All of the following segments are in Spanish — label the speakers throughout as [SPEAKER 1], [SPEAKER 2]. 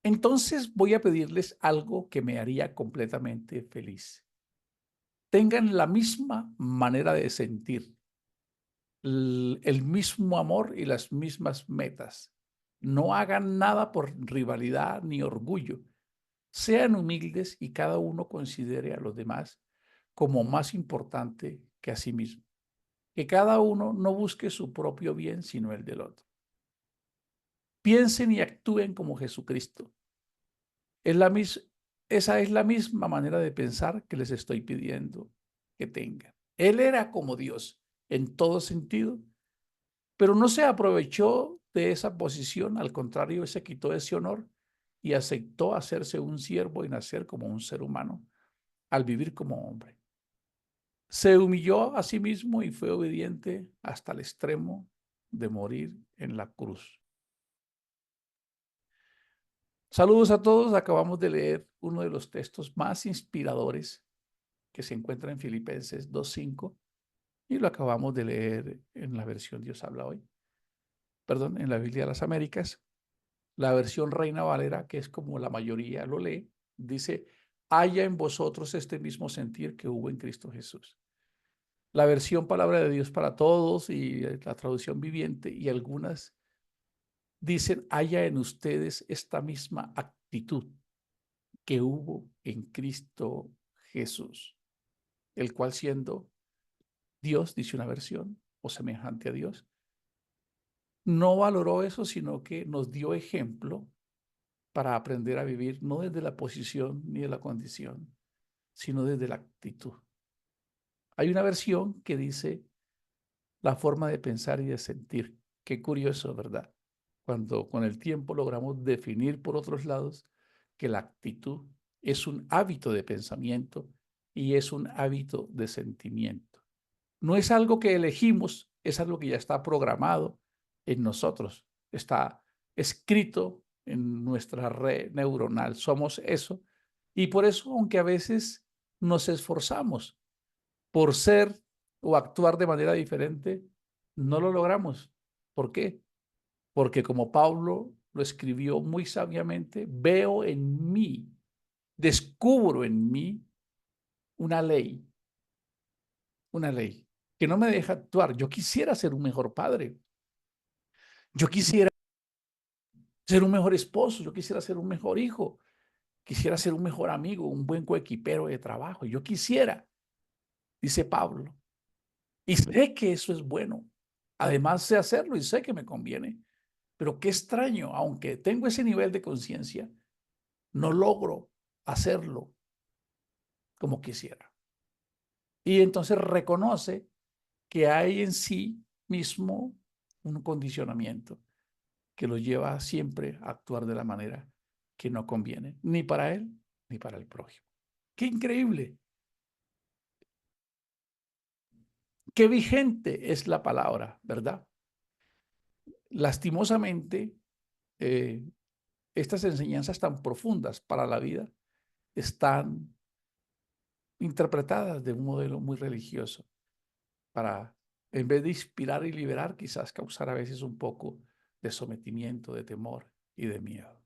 [SPEAKER 1] Entonces voy a pedirles algo que me haría completamente feliz. Tengan la misma manera de sentir, el mismo amor y las mismas metas. No hagan nada por rivalidad ni orgullo. Sean humildes y cada uno considere a los demás como más importante que a sí mismo. Que cada uno no busque su propio bien, sino el del otro. Piensen y actúen como Jesucristo. Es la mis Esa es la misma manera de pensar que les estoy pidiendo que tengan. Él era como Dios en todo sentido, pero no se aprovechó de esa posición, al contrario, se quitó ese honor y aceptó hacerse un siervo y nacer como un ser humano al vivir como hombre. Se humilló a sí mismo y fue obediente hasta el extremo de morir en la cruz. Saludos a todos. Acabamos de leer uno de los textos más inspiradores que se encuentra en Filipenses 2:5 y lo acabamos de leer en la versión Dios habla hoy, perdón, en la Biblia de las Américas. La versión Reina Valera, que es como la mayoría lo lee, dice, haya en vosotros este mismo sentir que hubo en Cristo Jesús. La versión Palabra de Dios para Todos y la traducción viviente y algunas dicen, haya en ustedes esta misma actitud que hubo en Cristo Jesús, el cual siendo Dios, dice una versión, o semejante a Dios, no valoró eso, sino que nos dio ejemplo para aprender a vivir no desde la posición ni de la condición, sino desde la actitud. Hay una versión que dice la forma de pensar y de sentir. Qué curioso, ¿verdad? Cuando con el tiempo logramos definir por otros lados que la actitud es un hábito de pensamiento y es un hábito de sentimiento. No es algo que elegimos, es algo que ya está programado en nosotros, está escrito en nuestra red neuronal. Somos eso. Y por eso, aunque a veces nos esforzamos por ser o actuar de manera diferente, no lo logramos. ¿Por qué? Porque como Pablo lo escribió muy sabiamente, veo en mí, descubro en mí una ley que no me deja actuar. Yo quisiera ser un mejor padre, yo quisiera ser un mejor esposo, yo quisiera ser un mejor hijo, quisiera ser un mejor amigo, un buen coequipero de trabajo. Yo quisiera, dice Pablo, y sé que eso es bueno. Además sé hacerlo y sé que me conviene. Pero qué extraño, aunque tengo ese nivel de conciencia, no logro hacerlo como quisiera. Y entonces reconoce que hay en sí mismo un condicionamiento que lo lleva siempre a actuar de la manera que no conviene, ni para él ni para el prójimo. Qué increíble, qué vigente es la palabra, ¿verdad? Lastimosamente, eh, estas enseñanzas tan profundas para la vida están interpretadas de un modelo muy religioso para, en vez de inspirar y liberar, quizás causar a veces un poco de sometimiento, de temor y de miedo.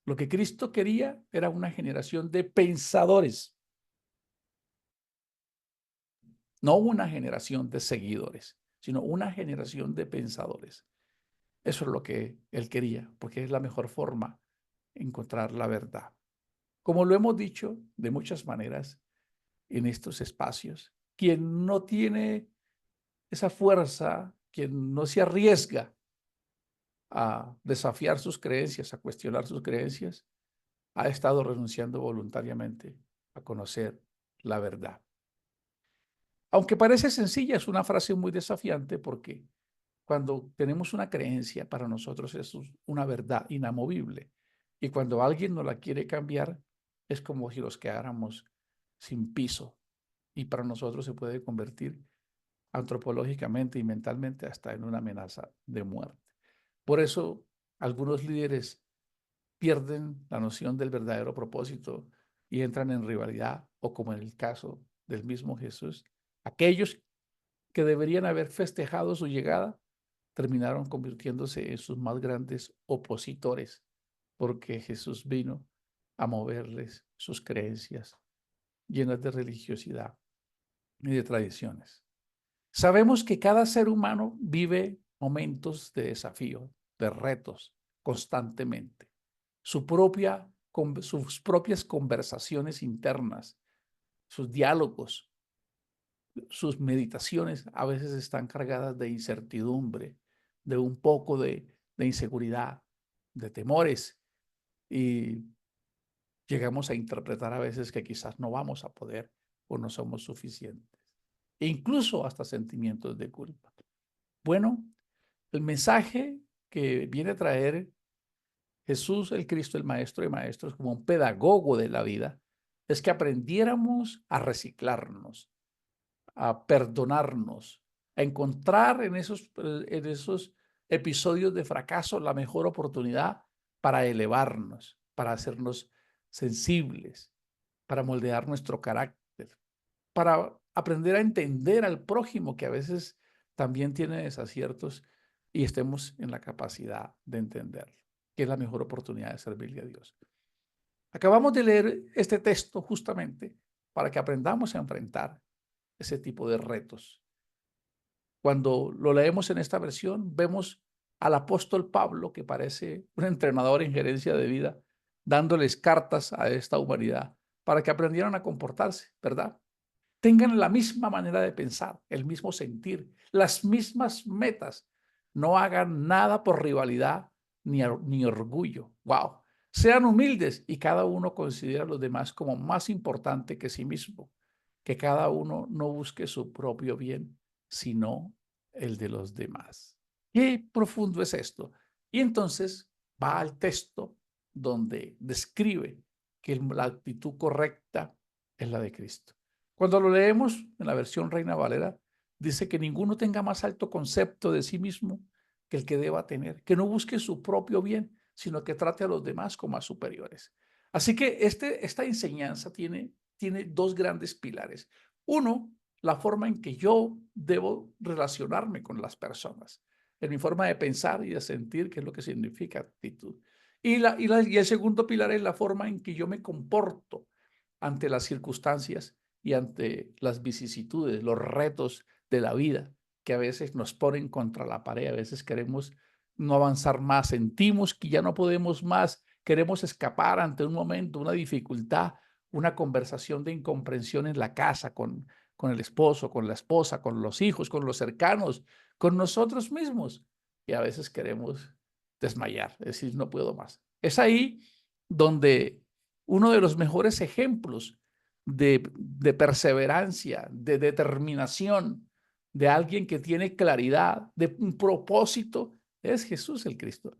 [SPEAKER 1] Lo que Cristo quería era una generación de pensadores, no una generación de seguidores, sino una generación de pensadores. Eso es lo que él quería, porque es la mejor forma de encontrar la verdad. Como lo hemos dicho de muchas maneras en estos espacios, quien no tiene esa fuerza, quien no se arriesga a desafiar sus creencias, a cuestionar sus creencias, ha estado renunciando voluntariamente a conocer la verdad. Aunque parece sencilla, es una frase muy desafiante porque cuando tenemos una creencia, para nosotros es una verdad inamovible. Y cuando alguien nos la quiere cambiar, es como si los quedáramos sin piso. Y para nosotros se puede convertir antropológicamente y mentalmente hasta en una amenaza de muerte. Por eso algunos líderes pierden la noción del verdadero propósito y entran en rivalidad, o como en el caso del mismo Jesús, aquellos que deberían haber festejado su llegada terminaron convirtiéndose en sus más grandes opositores porque Jesús vino a moverles sus creencias llenas de religiosidad y de tradiciones. Sabemos que cada ser humano vive momentos de desafío, de retos, constantemente. Sus propias conversaciones internas, sus diálogos, sus meditaciones a veces están cargadas de incertidumbre, de un poco de inseguridad, de temores, y llegamos a interpretar a veces que quizás no vamos a poder o no somos suficientes, e incluso hasta sentimientos de culpa. Bueno, el mensaje que viene a traer Jesús, el Cristo, el Maestro de Maestros, como un pedagogo de la vida, es que aprendiéramos a reciclarnos, a perdonarnos, a encontrar en esos episodios de fracaso la mejor oportunidad para elevarnos, para hacernos sensibles, para moldear nuestro carácter, para aprender a entender al prójimo que a veces también tiene desaciertos y estemos en la capacidad de entenderlo, que es la mejor oportunidad de servirle a Dios. Acabamos de leer este texto justamente para que aprendamos a enfrentar ese tipo de retos. Cuando lo leemos en esta versión, vemos al apóstol Pablo, que parece un entrenador en gerencia de vida, dándoles cartas a esta humanidad para que aprendieran a comportarse, ¿verdad? Tengan la misma manera de pensar, el mismo sentir, las mismas metas. No hagan nada por rivalidad ni orgullo. ¡Wow! Sean humildes y cada uno considera a los demás como más importante que sí mismo. Que cada uno no busque su propio bien, sino el de los demás. Qué profundo es esto. Y entonces va al texto donde describe que la actitud correcta es la de Cristo. Cuando lo leemos en la versión Reina Valera, dice que ninguno tenga más alto concepto de sí mismo que el que deba tener, que no busque su propio bien, sino que trate a los demás como a superiores. Así que esta enseñanza tiene dos grandes pilares. Uno, la forma en que yo debo relacionarme con las personas, en mi forma de pensar y de sentir, que es lo que significa actitud. Y el segundo pilar es la forma en que yo me comporto ante las circunstancias y ante las vicisitudes, los retos de la vida que a veces nos ponen contra la pared, a veces queremos no avanzar más, sentimos que ya no podemos más, queremos escapar ante un momento, una dificultad, una conversación de incomprensión en la casa con el esposo, con la esposa, con los hijos, con los cercanos, con nosotros mismos. Y a veces queremos desmayar, es decir, no puedo más. Es ahí donde uno de los mejores ejemplos de perseverancia, de determinación, de alguien que tiene claridad, de un propósito, es Jesús el Cristo.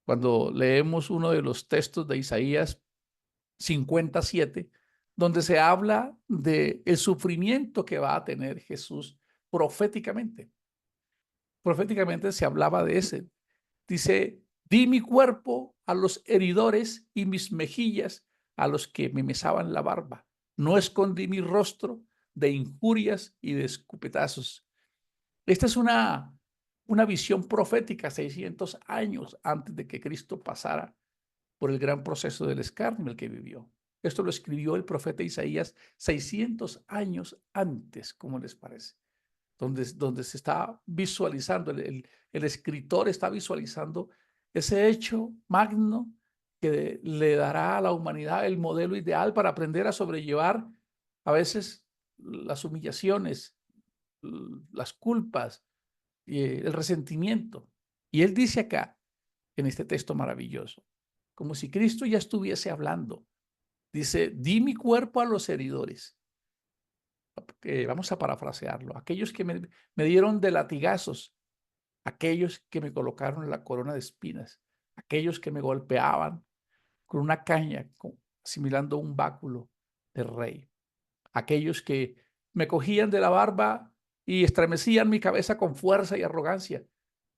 [SPEAKER 1] Cuando leemos uno de los textos de Isaías 57, donde se habla del sufrimiento que va a tener Jesús proféticamente. Proféticamente se hablaba de ese. Dice, di mi cuerpo a los heridores y mis mejillas a los que me mesaban la barba. No escondí mi rostro de injurias y de escupetazos. Esta es una visión profética 600 años antes de que Cristo pasara por el gran proceso del escarnio en el que vivió. Esto lo escribió el profeta Isaías 600 años antes, ¿cómo les parece? Donde se está visualizando, el escritor está visualizando ese hecho magno que le dará a la humanidad el modelo ideal para aprender a sobrellevar a veces las humillaciones, las culpas y el resentimiento. Y él dice acá, en este texto maravilloso, como si Cristo ya estuviese hablando, dice, di mi cuerpo a los heridores. Vamos a parafrasearlo, aquellos que me dieron de latigazos, aquellos que me colocaron la corona de espinas, aquellos que me golpeaban con una caña, asimilando un báculo de rey, aquellos que me cogían de la barba y estremecían mi cabeza con fuerza y arrogancia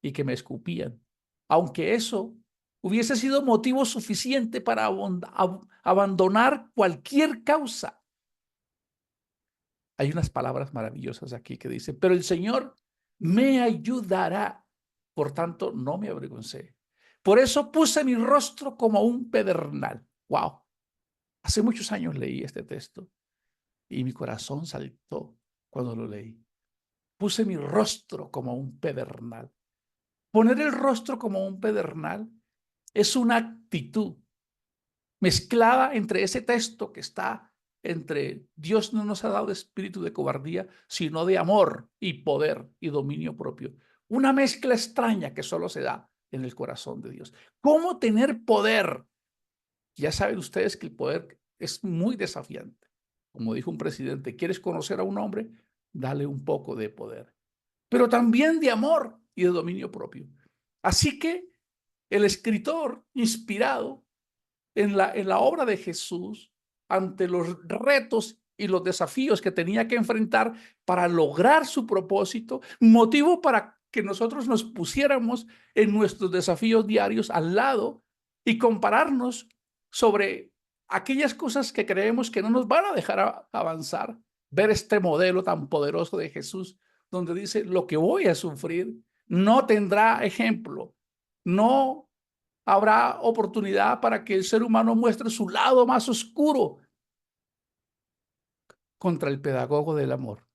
[SPEAKER 1] y que me escupían. Aunque eso hubiese sido motivo suficiente para abandonar cualquier causa. Hay unas palabras maravillosas aquí que dicen, pero el Señor me ayudará. Por tanto, no me avergoncé, Por eso puse mi rostro como un pedernal. Wow. Hace muchos años leí este texto y mi corazón saltó cuando lo leí. Puse mi rostro como un pedernal. Poner el rostro como un pedernal es una actitud mezclada entre ese texto que está entre Dios no nos ha dado espíritu de cobardía, sino de amor y poder y dominio propio. Una mezcla extraña que solo se da en el corazón de Dios. ¿Cómo tener poder? Ya saben ustedes que el poder es muy desafiante. Como dijo un presidente, ¿quieres conocer a un hombre? Dale un poco de poder, pero también de amor y de dominio propio. Así que el escritor, inspirado en la obra de Jesús, ante los retos y los desafíos que tenía que enfrentar para lograr su propósito, motivo para que nosotros nos pusiéramos en nuestros desafíos diarios al lado y compararnos sobre aquellas cosas que creemos que no nos van a dejar avanzar, ver este modelo tan poderoso de Jesús, donde dice, lo que voy a sufrir no tendrá ejemplo, no habrá oportunidad para que el ser humano muestre su lado más oscuro contra el pedagogo del amor,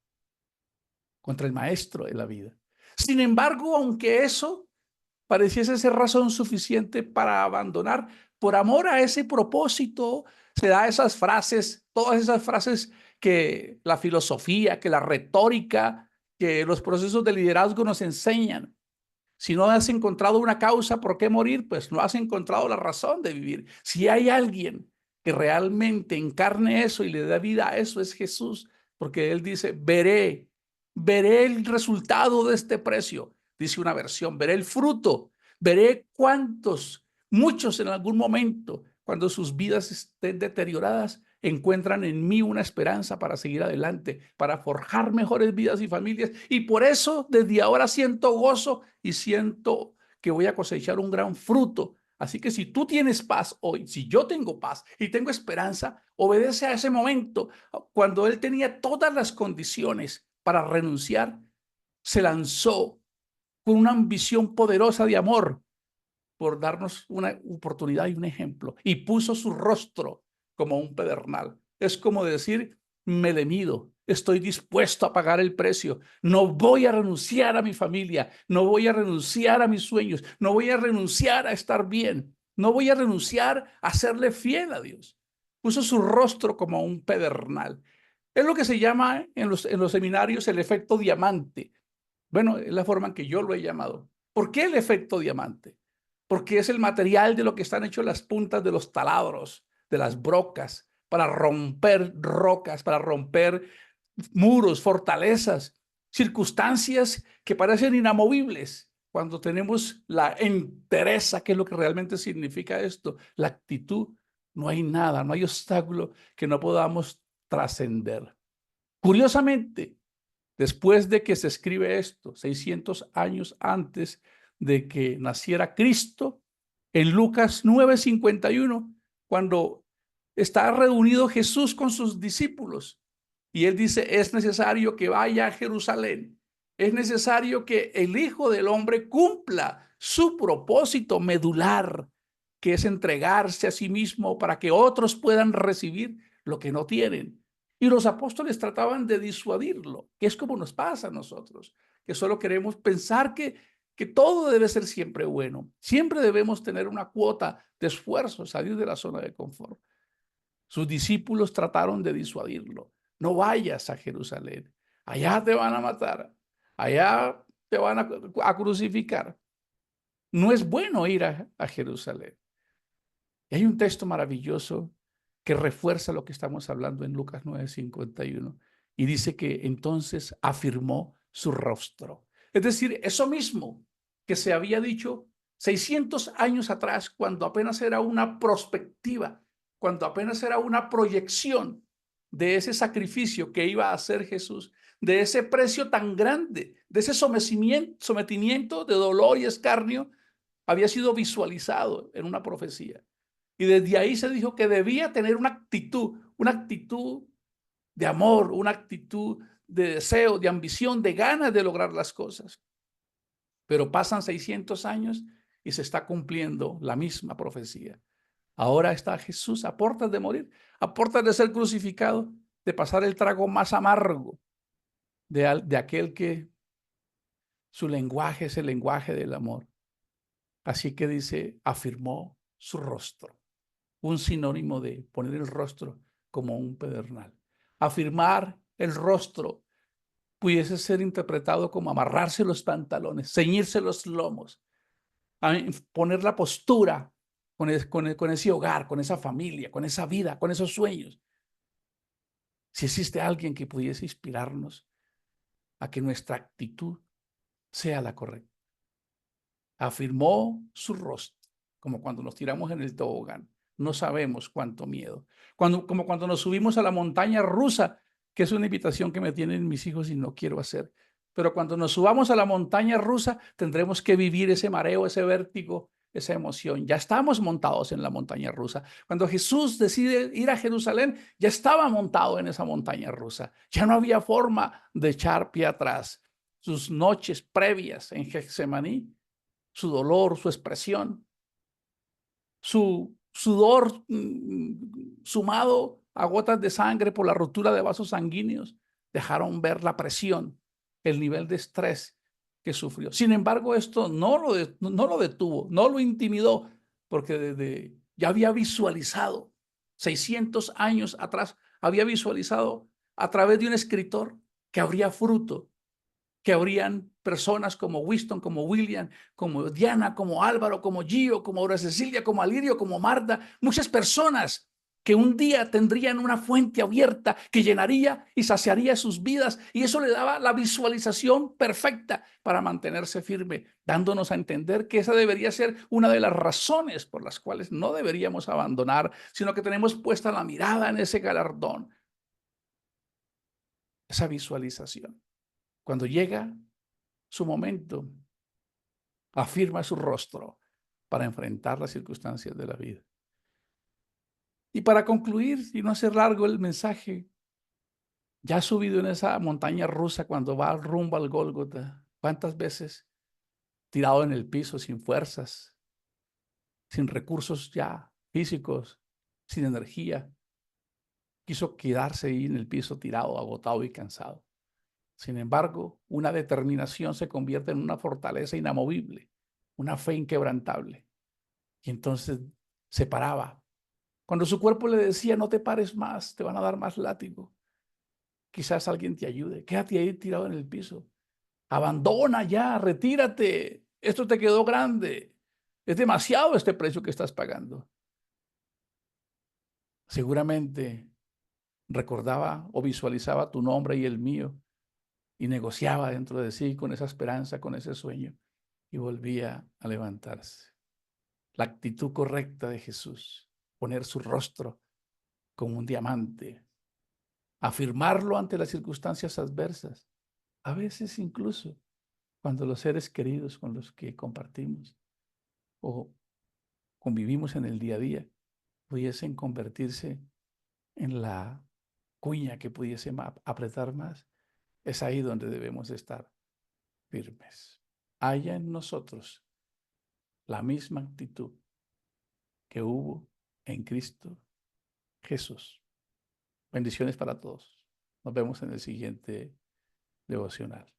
[SPEAKER 1] contra el maestro de la vida. Sin embargo, aunque eso pareciese ser razón suficiente para abandonar, por amor a ese propósito, se da esas frases, todas esas frases que la filosofía, que la retórica, que los procesos de liderazgo nos enseñan. Si no has encontrado una causa por qué morir, pues no has encontrado la razón de vivir. Si hay alguien que realmente encarne eso y le dé vida a eso, es Jesús, porque Él dice, veré el resultado de este precio, dice una versión, veré el fruto, veré cuántos, muchos en algún momento, cuando sus vidas estén deterioradas, encuentran en mí una esperanza para seguir adelante, para forjar mejores vidas y familias. Y por eso desde ahora siento gozo y siento que voy a cosechar un gran fruto. Así que si tú tienes paz hoy, si yo tengo paz y tengo esperanza, obedece a ese momento. Cuando él tenía todas las condiciones para renunciar, se lanzó con una ambición poderosa de amor por darnos una oportunidad y un ejemplo, y puso su rostro como un pedernal. Es como decir, me le mido, estoy dispuesto a pagar el precio, no voy a renunciar a mi familia, no voy a renunciar a mis sueños, no voy a renunciar a estar bien, no voy a renunciar a serle fiel a Dios. Puso su rostro como un pedernal. Es lo que se llama en los seminarios el efecto diamante. Bueno, es la forma en que yo lo he llamado. ¿Por qué el efecto diamante? Porque es el material de lo que están hechos las puntas de los taladros, de las brocas, para romper rocas, para romper muros, fortalezas, circunstancias que parecen inamovibles. Cuando tenemos la entereza, que es lo que realmente significa esto, la actitud, no hay nada, no hay obstáculo que no podamos trascender. Curiosamente, después de que se escribe esto, 600 años antes de que naciera Cristo, en Lucas 9:51, cuando está reunido Jesús con sus discípulos, y él dice, es necesario que vaya a Jerusalén, es necesario que el Hijo del Hombre cumpla su propósito medular, que es entregarse a sí mismo para que otros puedan recibir lo que no tienen. Y los apóstoles trataban de disuadirlo, que es como nos pasa a nosotros, que solo queremos pensar que todo debe ser siempre bueno. Siempre debemos tener una cuota de esfuerzo, salir de la zona de confort. Sus discípulos trataron de disuadirlo. No vayas a Jerusalén. Allá te van a matar. Allá te van a crucificar. No es bueno ir a Jerusalén. Y hay un texto maravilloso que refuerza lo que estamos hablando en Lucas 9:51 y dice que entonces afirmó su rostro. Es decir, eso mismo que se había dicho 600 años atrás, cuando apenas era una perspectiva, cuando apenas era una proyección de ese sacrificio que iba a hacer Jesús, de ese precio tan grande, de ese sometimiento de dolor y escarnio, había sido visualizado en una profecía. Y desde ahí se dijo que debía tener una actitud de amor, una actitud de deseo, de ambición, de ganas de lograr las cosas. Pero pasan 600 años y se está cumpliendo la misma profecía. Ahora está Jesús a puertas de morir, a puertas de ser crucificado, de pasar el trago más amargo de aquel que su lenguaje es el lenguaje del amor. Así que dice, afirmó su rostro, un sinónimo de poner el rostro como un pedernal. Afirmar el rostro pudiese ser interpretado como amarrarse los pantalones, ceñirse los lomos, poner la postura con ese hogar, con esa familia, con esa vida, con esos sueños. Si existe alguien que pudiese inspirarnos a que nuestra actitud sea la correcta. Afirmó su rostro, como cuando nos tiramos en el tobogán. No sabemos cuánto miedo. Como cuando nos subimos a la montaña rusa, que es una invitación que me tienen mis hijos y no quiero hacer. Pero cuando nos subamos a la montaña rusa, tendremos que vivir ese mareo, ese vértigo, esa emoción. Ya estamos montados en la montaña rusa. Cuando Jesús decide ir a Jerusalén, ya estaba montado en esa montaña rusa. Ya no había forma de echar pie atrás. Sus noches previas en Getsemaní, su dolor, su expresión, su sudor sumado a gotas de sangre por la rotura de vasos sanguíneos, dejaron ver la presión, el nivel de estrés que sufrió. Sin embargo, esto no lo detuvo, no lo intimidó, porque ya había visualizado, 600 años atrás, había visualizado a través de un escritor que habría fruto, que habrían personas como Winston, como William, como Diana, como Álvaro, como Gio, como Aura Cecilia, como Alirio, como Marta, muchas personas que un día tendrían una fuente abierta que llenaría y saciaría sus vidas, y eso le daba la visualización perfecta para mantenerse firme, dándonos a entender que esa debería ser una de las razones por las cuales no deberíamos abandonar, sino que tenemos puesta la mirada en ese galardón, esa visualización. Cuando llega su momento, afirma su rostro para enfrentar las circunstancias de la vida. Y para concluir y no hacer largo el mensaje, ya subido en esa montaña rusa cuando va rumbo al Gólgota, ¿cuántas veces tirado en el piso sin fuerzas, sin recursos ya físicos, sin energía, quiso quedarse ahí en el piso tirado, agotado y cansado? Sin embargo, una determinación se convierte en una fortaleza inamovible, una fe inquebrantable. Y entonces se paraba. Cuando su cuerpo le decía, no te pares más, te van a dar más látigo. Quizás alguien te ayude. Quédate ahí tirado en el piso. Abandona ya, retírate. Esto te quedó grande. Es demasiado este precio que estás pagando. Seguramente recordaba o visualizaba tu nombre y el mío y negociaba dentro de sí con esa esperanza, con ese sueño, y volvía a levantarse. La actitud correcta de Jesús, poner su rostro como un diamante, afirmarlo ante las circunstancias adversas, a veces incluso cuando los seres queridos con los que compartimos o convivimos en el día a día pudiesen convertirse en la cuña que pudiese apretar más. Es ahí donde debemos estar firmes. Haya en nosotros la misma actitud que hubo en Cristo Jesús. Bendiciones para todos. Nos vemos en el siguiente devocional.